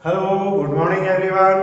Hello, good morning everyone.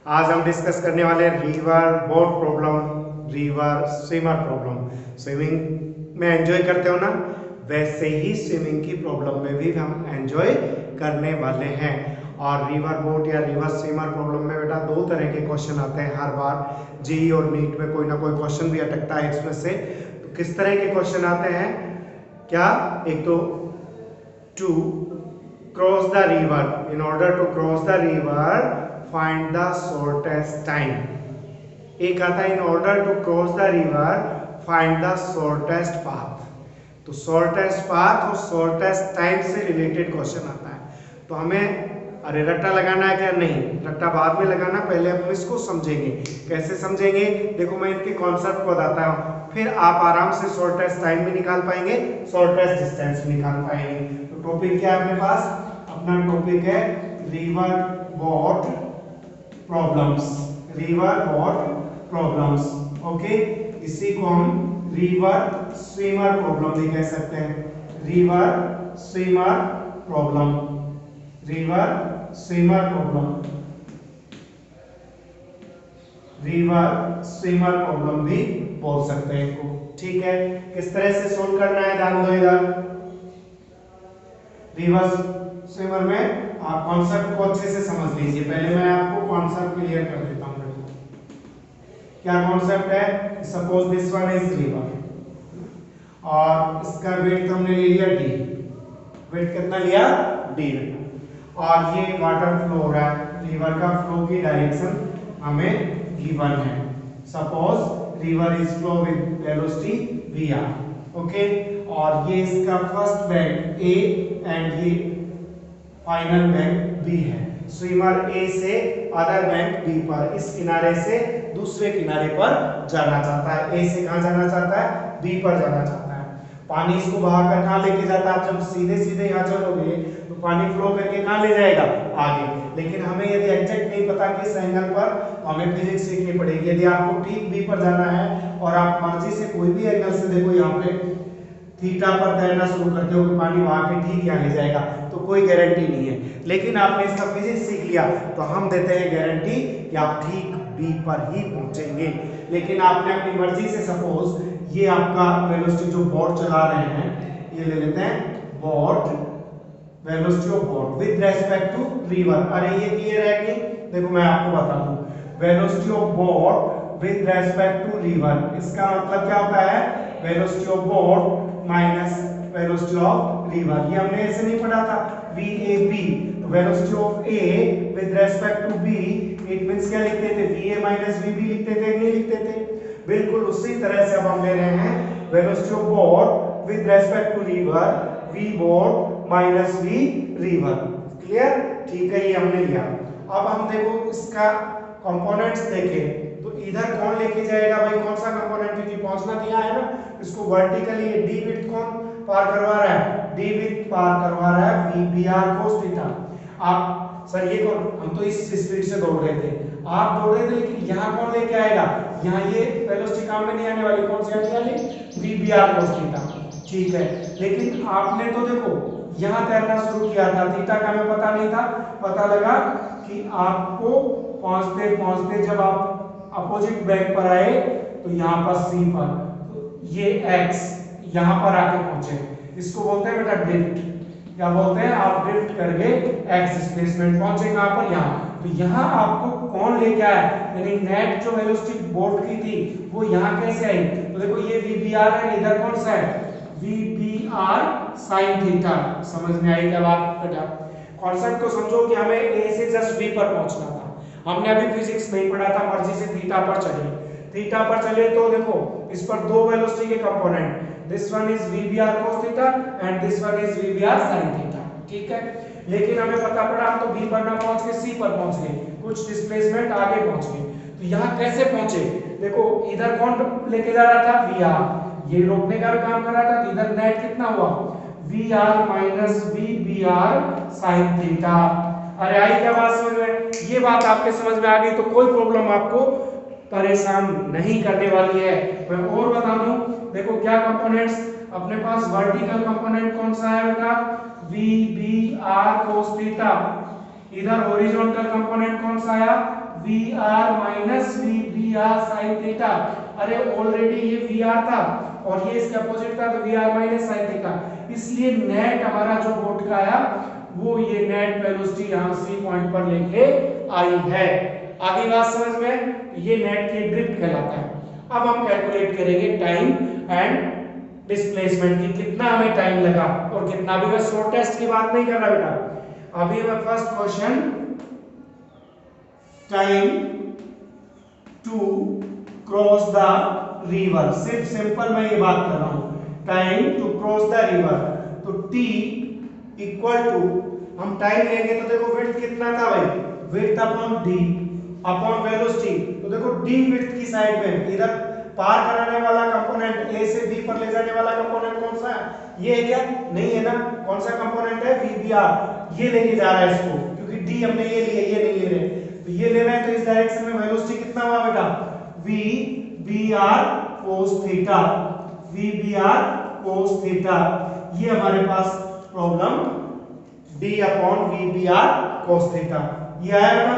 आज हम discuss करने वाले हैं river boat problem, river swimmer problem. Swimming में एंजॉय करते हो ना, वैसे ही स्विमिंग की प्रॉब्लम में भी हम एंजॉय करने वाले हैं। और रिवर बोट या रिवर स्विमर प्रॉब्लम में बेटा दो तरह के क्वेश्चन आते हैं हर बार। जेईई और नीट में कोई ना कोई क्वेश्चन भी अटकता है इसमें से। तो किस तरह के क्वेश्चन आते हैं क्या? एक तो to cross the river, in order to cross the river find the shortest time। एक आता है in order to cross the river find the shortest path। तो shortest path और shortest time से रिलेटेड क्वेश्चन आता है। तो हमें अरे रट्टा लगाना है क्या? नहीं, रट्टा बाद में लगाना, पहले हम इसको समझेंगे। कैसे समझेंगे? देखो मैं इनके कॉन्सेप्ट को बताता हूँ, फिर आप आराम से शॉर्टेस्ट टाइम भी निकाल पाएंगे, शॉर्टेस्ट डिस्टेंस भी निकाल पाएंगे। तो टॉपिक क्या है अपने पास? अपना टॉपिक है river boat problems. River boat problems, okay. इसी को हम रिवर स्विमर प्रॉब्लम भी कह सकते हैं। River swimmer problem, river swimmer problem, river swimmer problem भी बोल सकते हैं इसको। ठीक है, किस तरह से सोल्व करना है ध्यान दो इधर। रिवर स्विमर में आप कॉन्सेप्ट को अच्छे से समझ लीजिए। पहले मैं आपको कॉन्सेप्ट क्लियर कर देता हूं। क्या कॉन्सेप्ट है? Suppose this one is river और इसका वेट हमने ले लिया डी। वेट कितना लिया? डी। और ये वाटर फ्लो हो रहा है, रिवर का फ्लो की डायरेक्शन हमें गिवन है। Suppose river is flow with velocity V R, okay. और ये इसका फर्स्ट बैंक ए एंड ये फाइनल बैंक बी है। स्विमर ए से अदर बैंक बी पर, इस किनारे से दूसरे किनारे पर जाना चाहता है। ए से कहां जाना चाहता है? बी पर जाना चाहता है। पानी इसको बहाकर कहां लेके जाता है? आप जब सीधे सीधे यहां चलोगे तो पानी फ्लो करके कहां ले जाएगा? आगे। लेकिन हमें यदि एग्जैक्ट नहीं पता किस एंगल पर, तो हमें फिजिक्स सीखनी पड़ेगी। यदि आपको ठीक बी पर जाना है और आप मर्जी से कोई भी एंगल से, देखो यहाँ पे थीटा पर तैरना शुरू करते हो कि पानी वहां के ठीक यहाँ ले जाएगा, तो कोई गारंटी नहीं है। लेकिन आपने इसका फिजिक्स सीख लिया तो हम देते हैं गारंटी कि आप ठीक बी पर ही पहुंचेंगे। लेकिन आपने अपनी मर्जी से, सपोज ये आपका वेलोसिटी जो बोट चला रहे हैं, ये ले लेते हैं boat, velocity of boat with respect to river. अरे ये क्लियर है कि? देखो मैं आपको बता दूं, velocity of boat with respect to river, इसका मतलब क्या होता है? Velocity of boat minus velocity of river. ये हमने ऐसे नहीं पढ़ा था, वी ए बी। तो velocity of A with respect to B, it means क्या लिखते थे? V A minus V B लिखते थे, नहीं लिखते थे? बिल्कुल उसी तरह से अब हम ले रहे हैं velocity of boat with respect to river, V boat minus V river. Clear? ठीक है, ये हमने लिया। अब हम देखो इसका कंपोनेंट्स देखें तो इधर कौन लेके जाएगा भाई? कौन सा कंपोनेंट? क्योंकि पहुंचना दिया है ना, इसको वर्टिकली डी विड्थ कौन पार करवा रहा है? डी विड्थ पार करवा रहा है V B R cos theta. आप सर ये कौन? हम तो इस स्पीड से दौड़ रहे थे, आप दौड़ रहे थे, लेकिन यहाँ कौन लेके आएगा? यहाँ ये वेलोसिटी काम में नहीं आने वाली। कौन सी आने वाली? V B R cos theta. ठीक है, लेकिन आपने तो देखो यहाँ तैरना शुरू किया था, थीटा का हमें पता नहीं था। पता लगा कि आपको पहुंचते पहुंचते जब आप अपोजिट बैंक पर आए तो यहाँ पर सी पर, तो ये एक्स यहाँ पर आके पहुंचे, इसको बोलते हैं बेटा ड्रिफ्ट। क्या बोलते हैं? आप ड्रिफ्ट करके एक्स डिस्प्लेसमेंट पहुंचे कहां पर? यहाँ। तो यहाँ आपको कौन लेके आया? यानी नेट जो वेलोसिटी बोट की थी वो यहाँ कैसे आई? तो देखो ये वी बी आर है, इधर कौन सा है? V B R sine theta. समझ में आई क्या बात बेटा? कॉन्सेप्ट को समझो कि हमें ए से जस्ट बी पर पहुंचना था। हमने अभी फिजिक्स नहीं पढ़ा था, मर्जी से थीटा पर चले। थीटा पर चले तो देखो इस पर दो वेलोसिटी के component, this one is V B R cos theta and this one is V B R sin theta. ठीक है, लेकिन हमें पता पड़ा हम तो बी पर ना पहुंच के सी पर पहुंच गए, कुछ डिस्प्लेसमेंट आगे पहुंच गए। तो यहाँ कैसे पहुंचे? देखो इधर कौन लेके जा रहा था? V R. ये रोकने का भी काम कर रहा था। इधर नेट कितना हुआ? V R minus V B R sine theta. अरे आई क्या बात समझ में? ये बात आपके समझ में आ गई तो कोई प्रॉब्लम आपको परेशान नहीं करने वाली है। मैं और बता दूं, देखो क्या कंपोनेंट्स अपने पास? वर्टिकल कंपोनेंट कौन सा है बेटा? V B R cos theta. इधर हॉरिजॉन्टल कंपोनेंट कौन सा आया, V R minus V B R sine theta. अरे ऑलरेडी ये वी आर था और ये इसके अपोजिट था, तो V R minus sine theta, इसलिए नेट हमारा जो बोट का आया वो ये नेट वेलोसिटी यहां सी पॉइंट पर लेके आई है। आगे बात समझ में, ये नेट की ड्रिफ्ट कहलाता है। अब हम कैलकुलेट करेंगे टाइम एंड डिस्प्लेसमेंट की, कितना हमें टाइम लगा और कितना। भी मैं शॉर्टेस्ट की बात नहीं कर रहा बेटा, अभी मैं first question time to cross the river, सिर्फ सिंपल मैं ये बात कर रहा हूं, time to cross the river, तो t इक्वल टू, हम टाइम लेंगे तो देखो विड्थ कितना था भाई, width upon d upon velocity, तो देखो d विड्थ की साइड में, इधर पार कराने वाला कंपोनेंट a से b पर ले जाने वाला कंपोनेंट कौन सा है, ये है क्या, नहीं है ना, कौन सा कंपोनेंट है, vbr, ये लेके जा रहा है इसको, क्योंकि d हमने ये लिया, ये नहीं ले रहे, तो ये ले रहे हैं, तो इस डायरेक्शन में वेलोसिटी कितना हुआ बेटा, vbr cos theta, vbr cos theta, ये हमारे पास problem d upon vbr cos theta, ये आया बेटा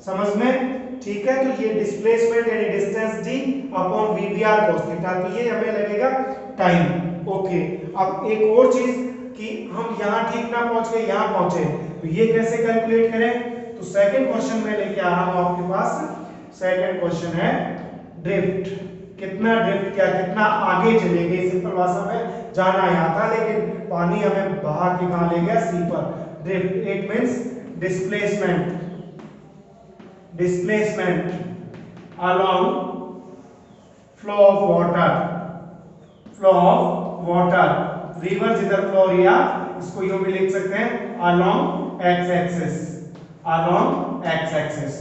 समझ में, ठीक है। तो ये डिस्प्लेसमेंट यानी distance d upon vbr cos theta, तो ये हमें लगेगा टाइम। ओके, अब एक और चीज कि हम यहां ठीक ना पहुंच गए, यहां पहुंचे, तो ये कैसे कैलकुलेट करें, तो सेकंड क्वेश्चन में लेके आ रहा हूं आपके पास। सेकंड क्वेश्चन है ड्रिफ्ट, कितना ड्रिफ्ट किया, कितना आगे चले गए, सिंपल भाषा में जाना यहाँ था लेकिन पानी हमें बहा के कहां ले गया, सी पर। Drift it means displacement, displacement along flow of water, flow of water, river जिधर फ्लो रिया, इसको यूं भी लिख सकते हैं along x axis, along x axis.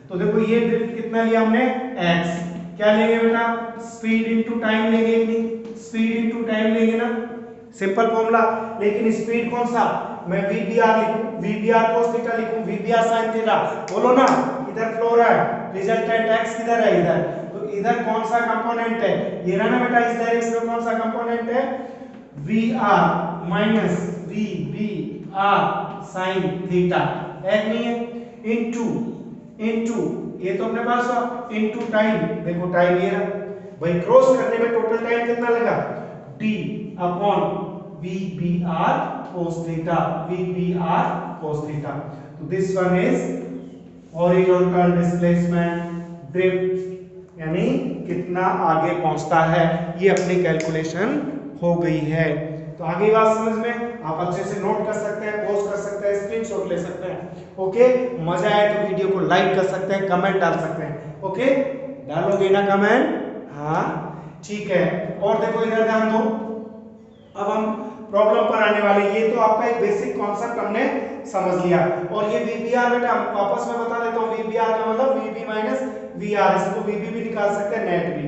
तो देखो ये ड्रिफ्ट कितना लिया हमने, x, क्या लेंगे बेटा, स्पीड इनटू टाइम लेंगे, नहीं स्पीड इनटू टाइम लेंगे ना, सिंपल फॉर्मूला। लेकिन स्पीड कौन सा, मैं vbr लिखूं, vbr cos थीटा लिखूं, vbr sin थीटा, बोलो ना, इधर फ्लो रहा है, रिजल्टेंट x किधर है, इधर, तो इधर कौन सा कंपोनेंट है, ये रहा ना बेटा, इस डायरेक्शन में कौन सा कंपोनेंट है, vr minus vbr sin theta, एक नहीं है, इनटू इनटू ये तो अपने पास हुआ, इनटू टाइम, देखो टाइम ये रहा भाई, क्रॉस करने में टोटल टाइम कितना लगा, d upon vbr cos theta, vbr cos theta, तो this one is horizontal displacement, drift यानी कितना आगे पहुंचता है, ये अपनी कैलकुलेशन हो गई है। तो आगे बात समझ में, आप अच्छे से नोट कर सकते हैं, पोस्ट कर सकते हैं, स्क्रीनशॉट ले सकते हैं। ओके, मजा आए तो वीडियो को लाइक कर सकते हैं, कमेंट डाल सकते हैं। ओके, डालोगे ना कमेंट, हाँ ठीक है। और देखो इधर ध्यान दो, अब हम प्रॉब्लम पर आने वाले, ये तो आपका एक बेसिक कॉन्सेप्ट हमने समझ लिया। और ये VBR बेटा वापस मैं बता देता हूँ, VBR का मतलब VB माइनस VR, इसको VB भी निकाल सकते हैं, नेट भी।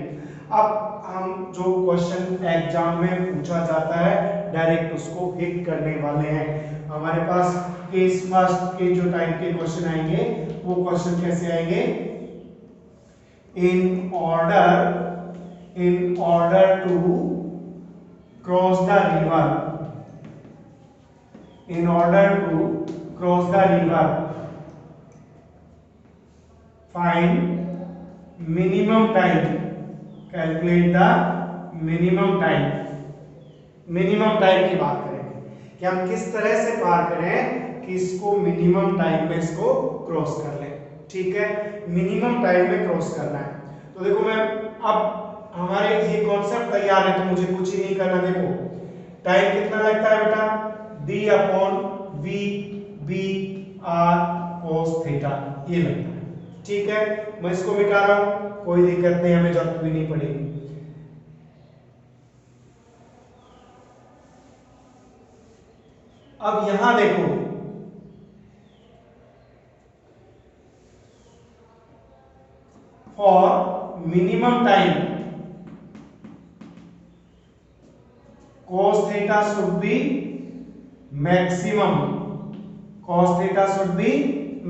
अब हम जो क्वेश्चन एग्जाम में पूछा जाता है डायरेक्ट उसको हिट करने वाले हैं। हमारे पास केस फर्स्ट के जो टाइप के क्वेश्चन आएंगे वो क्वेश्चन कैसे आएंगे, in order to cross the river, in order to cross the river find minimum time, calculate the minimum time, minimum time की बात करेंगे कि हम किस तरह से पार करें कि इसको मिनिमम टाइम में इसको क्रॉस कर लें, ठीक है, मिनिमम टाइम में क्रॉस करना है। तो देखो मैं अब हमारे ये कॉन्सेप्ट तैयार है तो मुझे कुछ ही नहीं करना, देखो टाइम कितना लगता है बेटा, d upon vbr cos theta, ये लगता है, ठीक है। मैं इसको मिटा रहा हूं, कोई दिक्कत नहीं, हमें जरूरत भी नहीं पड़ेगी। अब यहां देखो, for minimum time cos theta should be maximum, cos theta should be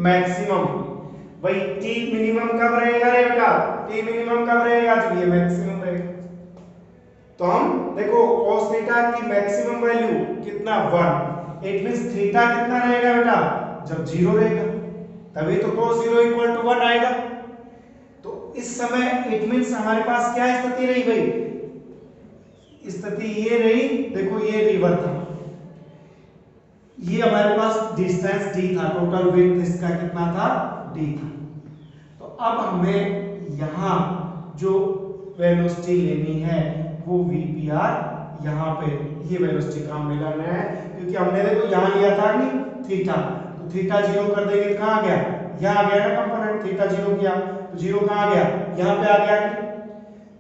maximum. भाई t मिनिमम कब रहेगा रे बेटा, t मिनिमम कब रहेगा जब ये मैक्सिमम रहेगा। तो हम देखो cos थीटा की मैक्सिमम वैल्यू कितना 1, इट मींस थीटा कितना रहेगा बेटा जब 0 रहेगा, तभी तो cos 0 इक्वल टू 1 आएगा। तो इस समय इट मींस हमारे पास क्या स्थिति रही भाई, स्थिति ये रही, देखो ये रिवर था, ये हमारे पास डिस्टेंस d था, टोटल विड्थ इसका कितना था, d था। तो अब हमें यहाँ जो वेलोसिटी लेनी है वो VPR, यहाँ पे ये वेलोसिटी काम में लाना है, क्योंकि हमने देखो यहाँ लिया था नहीं थीटा, तो थीटा 0 कर देंगे तो कहाँ आ गया, यहाँ आ गया ना कंपोनेंट, थीटा 0 किया तो 0 कहाँ आ गया, यहाँ पे आ गया।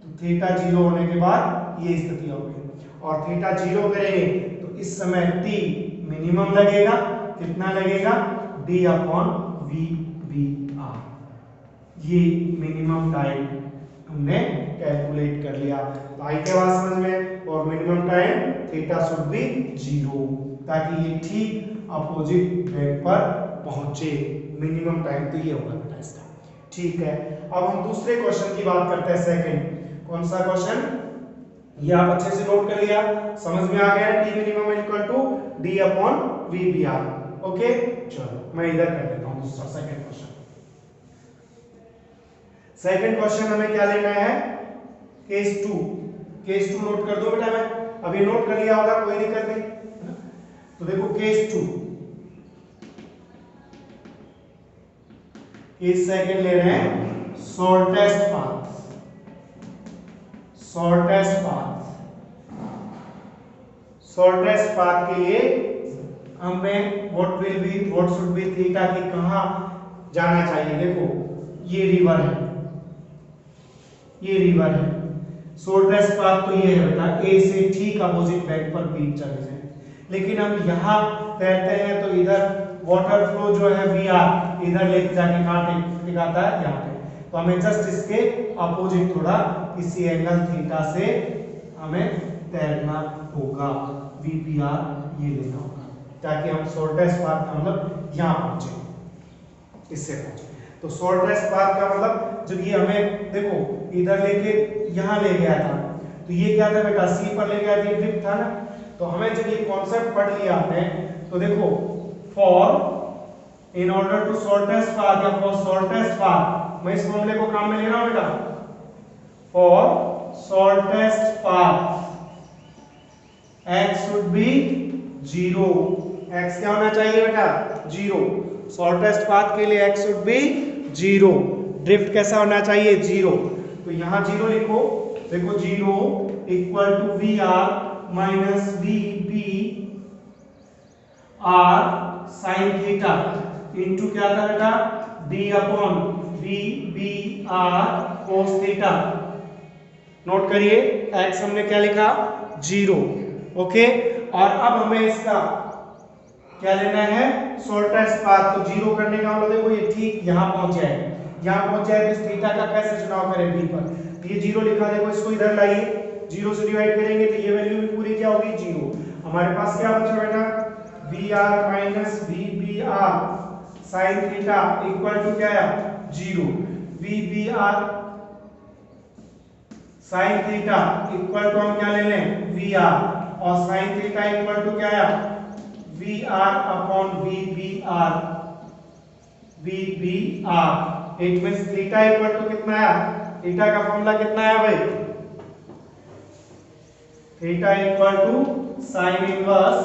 तो थीटा 0 होने के बाद ये स्थिति हो गई, और थीटा 0 करेंगे तो इस समय t मिनिमम लगेगा, कितना लगेगा, d/VBR, ये मिनिमम टाइम हमने कैलकुलेट कर लिया। तो आई क्या बात समझ में, और minimum time theta should be 0, ताकि ये ठीक अपोजिट वेग पर पहुंचे, मिनिमम टाइम तो ये होगा बेटा इसका। ठीक है, अब हम दूसरे क्वेश्चन की बात करते हैं, सेकंड। कौन सा क्वेश्चन, ये आप अच्छे से नोट कर लिया, समझ में आ गया, t minimum equal to d/VBR। Okay, चलो मैं इधर कर देता हूं दूसरा सेकंड क्वेश्चन। सेकंड क्वेश्चन हमें क्या लेना है, केस 2। केस 2 नोट कर दो बेटा, मैं अभी नोट कर लिया होगा, कोई दिक्कत नहीं। तो देखो केस 2, केस सेकंड ले रहे हैं, shortest path. Shortest path, shortest path के लिए हमें व्हाट शुड बी थीटा की कहां जाना चाहिए। देखो ये रिवर है, ये रिवर है, शॉर्टेस्ट पाथ तो ये है बेटा, ए से ठीक अपोजिट वेग पर बीच चले जाए। लेकिन हम यहाँ तैरते हैं तो इधर वाटर फ्लो जो है VR इधर लेके जाके कहाँ टिकाता है, यहाँ पे। तो हमें जस्ट इसके अपोजिट थोड़ा किसी एंगल थीटा से हमें तैरना होगा, VPR ये लेना होगा, ताकि हम शॉर्टेस्ट पाथ का मतलब यहाँ पहुंचे, इससे पहुंचे। तो शॉर्टेस्ट पाथ का मतलब जब ये हमें देखो इधर लेके यहाँ ले गया था, तो ये क्या था बेटा, C पर ले गया था, ड्रिफ्ट था ना। तो हमें जब ये कॉन्सेप्ट पढ़ लिया आपने, तो देखो for in order to shortest path या फॉर शॉर्टेस्ट पाथ, मैं इस फॉर्मूले को काम में ले रहा हूं बेटा, for shortest path x should be 0। x क्या होना चाहिए बेटा, 0। शॉर्टेस्ट पाथ के लिए x शुड बी 0। ड्रिफ्ट कैसा होना चाहिए, 0। तो यहां 0 लिखो, देखो 0 equal to VR minus VBR sine theta into क्या था बेटा, d/VBR cos थीटा। नोट करिए, x हमने क्या लिखा, 0। ओके, और अब हमें इसका क्या लेना है, शॉर्टेस्ट पाथ। तो 0 करने का मतलब देखो ये ठीक यहाँ पहुंच जाए, यहाँ पहुंच जाए तो इस थीटा का कैसे चुनाव करें, b पर। तो ये 0 लिखा, देखो इसको इधर लाइए, 0 से डिवाइड करेंगे तो ये वैल्यू भी पूरी क्या होगी, 0। हमारे पास क्या बचा बेटा, VR minus VBR sine theta equal to क्या है, 0। VBR sine theta equal to हम क्या ले लें, VR, और साइन थीटा इक्वल टू क्या है, VR upon VBR। It means theta equal to कितना है, थीटा का फॉर्मूला कितना है भाई, theta equal to sine inverse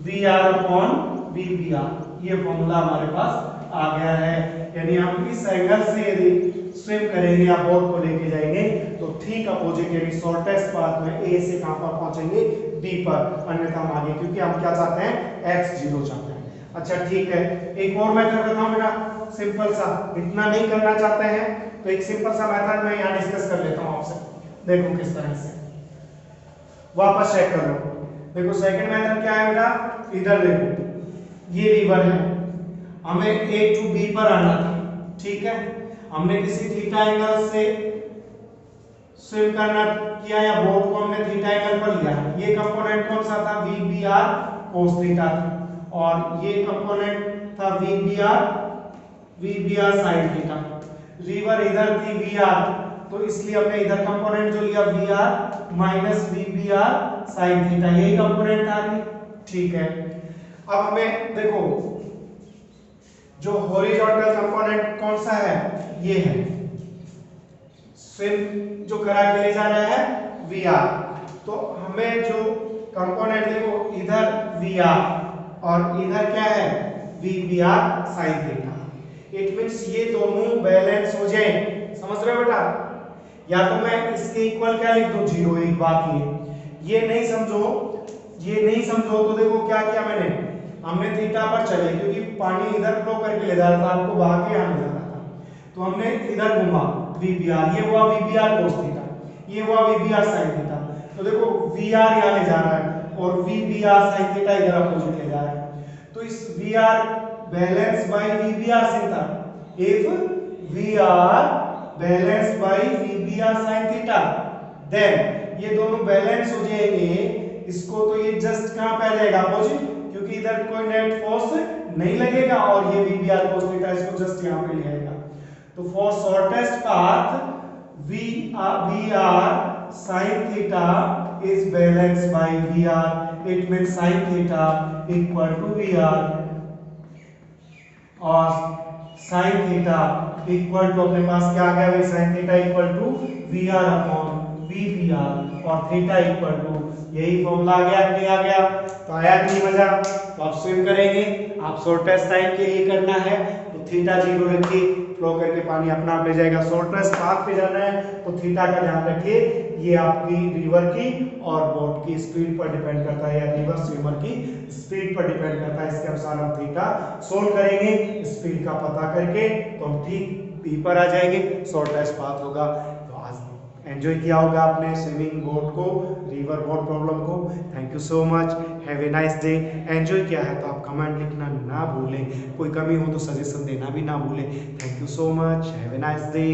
VR upon VBR। ये फॉर्मूला हमारे पास आ गया है। यानी हम इस एंगल से यदि स्विम करेंगे या बोट को लेके जाएंगे तो ठीक अपोजिट यानी शॉर्टेस्ट पाथ में A से कहां पर पहुंचेंगे, B पर, अन्यथा हम आगे, क्योंकि हम क्या चाहते हैं, x 0 चाहते हैं। अच्छा ठीक है, एक और मेथड बताऊं बेटा, सिंपल सा, इतना नहीं करना चाहते हैं तो एक सिंपल सा मेथड मैं यहाँ डिस्कस कर लेता हूँ आपसे, देखो किस तरह से, वापस चेक कर लो। देखो सेकंड मेथड क्या है बेटा, इधर देखो ये रिवर है, हमें A टू B पर आना था, ठीक है। हमने किसी थीटा एंगल से स्विम करना किया या बोट को हमने थीटा एंगल पर लिया। ये कंपोनेंट कौन सा था, VBR cos थीटा था, और ये कंपोनेंट था VBR sin थीटा। रिवर इधर थी VR, तो इसलिए हमने इधर कंपोनेंट जो लिया VR minus VBR sin theta, यही कंपोनेंट था, ठीक है। अब हमें देखो जो हॉरिजॉन्टल कंपोनेंट कौन सा है, ये है स्विम जो करा के ले जा रहा है वी आर। तो हमें जो कंपोनेंट देखो इधर वी आर और इधर क्या है V R sine theta. It means ये दोनों बैलेंस हो जाए, समझ रहे हो बेटा। या तो मैं इसके इक्वल क्या लिख दूं 0, एक बात ये नहीं समझो तो देखो क्या किया मैंने, हमने थीटा पर चले क्योंकि पानी इधर फ्लो करके ले जा रहा था, आपको बहा के यहां ले जा रहा था, तो हमने इधर घुमा वीबीआर, ये हुआ वीबीआर cos थीटा, ये हुआ वीबीआर sin थीटा। तो देखो वीआर यहां ले जा रहा है और वीबीआर sin थीटा इधर अपोजिट ले जा रहा है। तो इस VR balance by VBR sin theta, if VR balance by VBR sin theta, then ये दोनों बैलेंस हो जाएंगे। इसको तो ये जस्ट कहां पे आ जाएगा अपोजिट, क्योंकि इधर कोई नेट फोर्स नहीं लगेगा और ये वीबीआर cos थीटा इसको जस्ट यहां पे ले आएगा। तो for shortest path VR sin theta is balanced by VR. It means sin theta equal to VR और sin theta equal to अपने पास क्या आ गया भाई, sin theta equal to VR upon VBR और theta equal to, यही formula आ गया नहीं आ गया। तो आया कि नहीं मजा। तो आप स्विम करेंगे, आप शॉर्टेस्ट टाइम के लिए करना है तो थीटा 0 रखिए, फ्लो करके पानी अपना आप ले जाएगा। शॉर्टेस्ट पाथ पे जाना है तो थीटा का ध्यान रखिए, ये आपकी रिवर की और बोट की स्पीड पर डिपेंड करता है, या रिवर स्विमर की स्पीड पर डिपेंड करता है। इसके अनुसार हम थीटा सोल्व करेंगे स्पीड का पता करके, तो हम ठीक बी पर आ जाएंगे, शॉर्टेस्ट पाथ होगा। तो आज एंजॉय किया होगा आपने स्विमिंग बोट को, रिवर बोट प्रॉब्लम को। Thank you so much, have a nice day. Enjoy किया है तो आप कमेंट लिखना ना भूलें, कोई कमी हो तो सजेशन देना भी ना भूलें। Thank you so much, have a nice day.